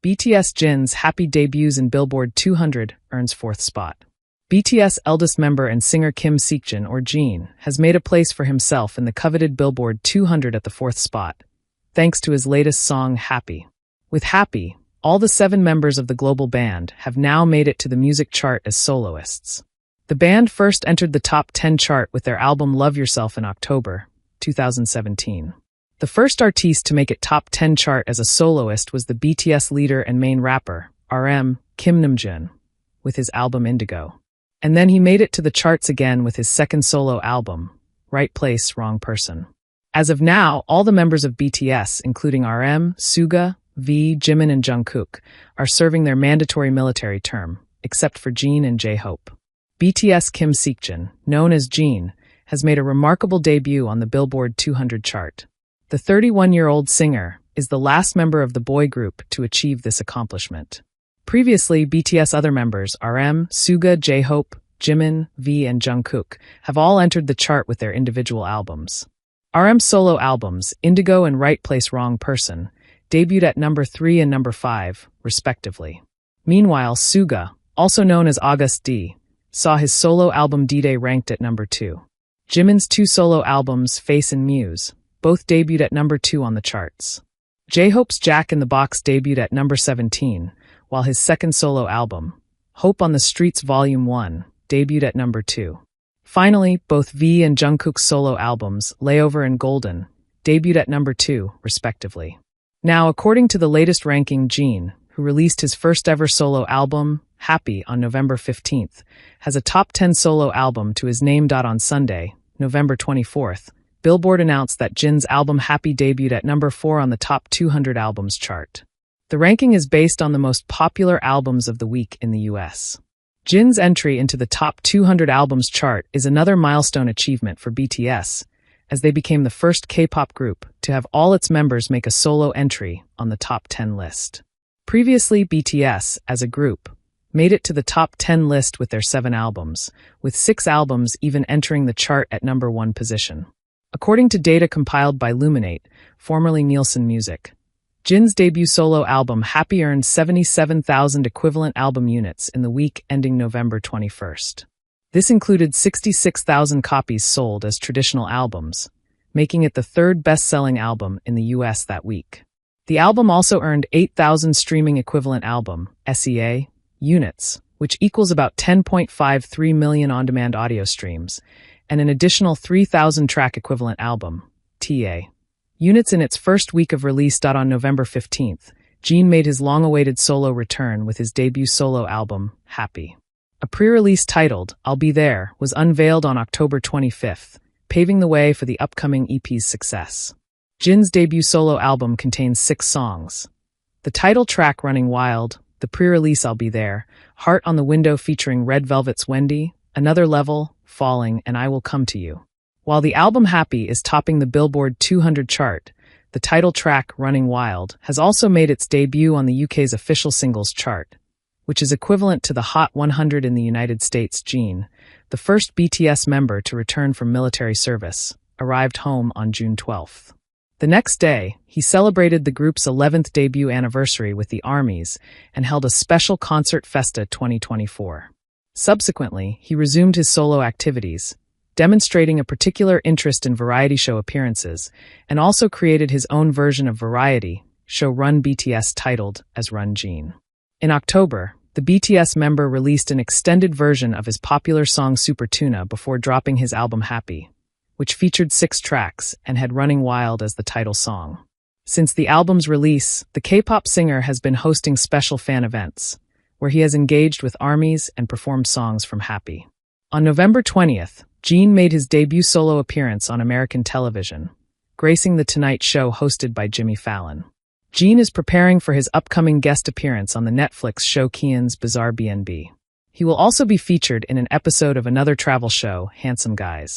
BTS JIN'S happy debuts in Billboard 200 earns 4th spot. BTS eldest member and singer Kim Seokjin, or Jin, has made a place for himself in the coveted Billboard 200 at the 4th spot, thanks to his latest song, Happy. With Happy, all the 7 members of the global band have now made it to the music chart as soloists. The band first entered the top 10 chart with their album Love Yourself in October 2017. The first artiste to make it top 10 chart as a soloist was the BTS leader and main rapper, RM, Kim Namjoon, with his album Indigo. And then he made it to the charts again with his second solo album, Right Place, Wrong Person. As of now, all the members of BTS, including RM, Suga, V, Jimin, and Jungkook, are serving their mandatory military term, except for Jin and J-Hope. BTS Kim Seokjin, known as Jin, has made a remarkable debut on the Billboard 200 chart. The 31-year-old singer is the last member of the boy group to achieve this accomplishment. Previously, BTS other members, RM, Suga, J-Hope, Jimin, V, and Jungkook, have all entered the chart with their individual albums. RM's solo albums, Indigo and Right Place, Wrong Person, debuted at number 3 and number 5, respectively. Meanwhile, Suga, also known as August D, saw his solo album D-Day ranked at number 2. Jimin's 2 solo albums, Face and Muse, both debuted at number 2 on the charts. J-Hope's Jack in the Box debuted at number 17, while his second solo album, Hope on the Streets Volume 1, debuted at number 2. Finally, both V and Jungkook's solo albums, Layover and Golden, debuted at number 2, respectively. Now, according to the latest ranking, Jin, who released his first ever solo album, Happy, on November 15th, has a top 10 solo album to his name. On Sunday, November 24th, Billboard announced that Jin's album Happy debuted at number 4 on the top 200 albums chart. The ranking is based on the most popular albums of the week in the US. Jin's entry into the top 200 albums chart is another milestone achievement for BTS, as they became the first K-pop group to have all its members make a solo entry on the top 10 list. Previously, BTS, as a group, made it to the top 10 list with their 7 albums, with 6 albums even entering the chart at number 1 position. According to data compiled by Luminate, formerly Nielsen Music, Jin's debut solo album Happy earned 77,000 equivalent album units in the week ending November 21st. This included 66,000 copies sold as traditional albums, making it the 3rd best-selling album in the US that week. The album also earned 8,000 streaming equivalent album (SEA) units, which equals about 10.53 million on-demand audio streams, and an additional 3,000 track equivalent album (TA) units in its first week of release. On November 15th, Jin made his long-awaited solo return with his debut solo album, Happy. A pre-release titled, I'll Be There, was unveiled on October 25th, paving the way for the upcoming EP's success. Jin's debut solo album contains 6 songs. The title track Running Wild, the pre-release I'll Be There, Heart on the Window featuring Red Velvet's Wendy, Another Level, Falling, and I Will Come to You. While the album Happy is topping the Billboard 200 chart, the title track Running Wild has also made its debut on the UK's official singles chart, which is equivalent to the Hot 100 in the United States. Jin, the first BTS member to return from military service, arrived home on June 12th. The next day, he celebrated the group's 11th debut anniversary with the ARMYs and held a special concert Festa 2024. Subsequently, he resumed his solo activities, demonstrating a particular interest in variety show appearances, and also created his own version of variety show Run BTS titled as Run Jin. In October, the BTS member released an extended version of his popular song Super Tuna before dropping his album Happy, which featured 6 tracks and had Running Wild as the title song. Since the album's release, the K-pop singer has been hosting special fan events, where he has engaged with ARMYs and performed songs from Happy. On November 20th, Jin made his debut solo appearance on American television, gracing The Tonight Show hosted by Jimmy Fallon. Jin is preparing for his upcoming guest appearance on the Netflix show KIAN's Bizarre B&B. He will also be featured in an episode of another travel show, Handsome Guys.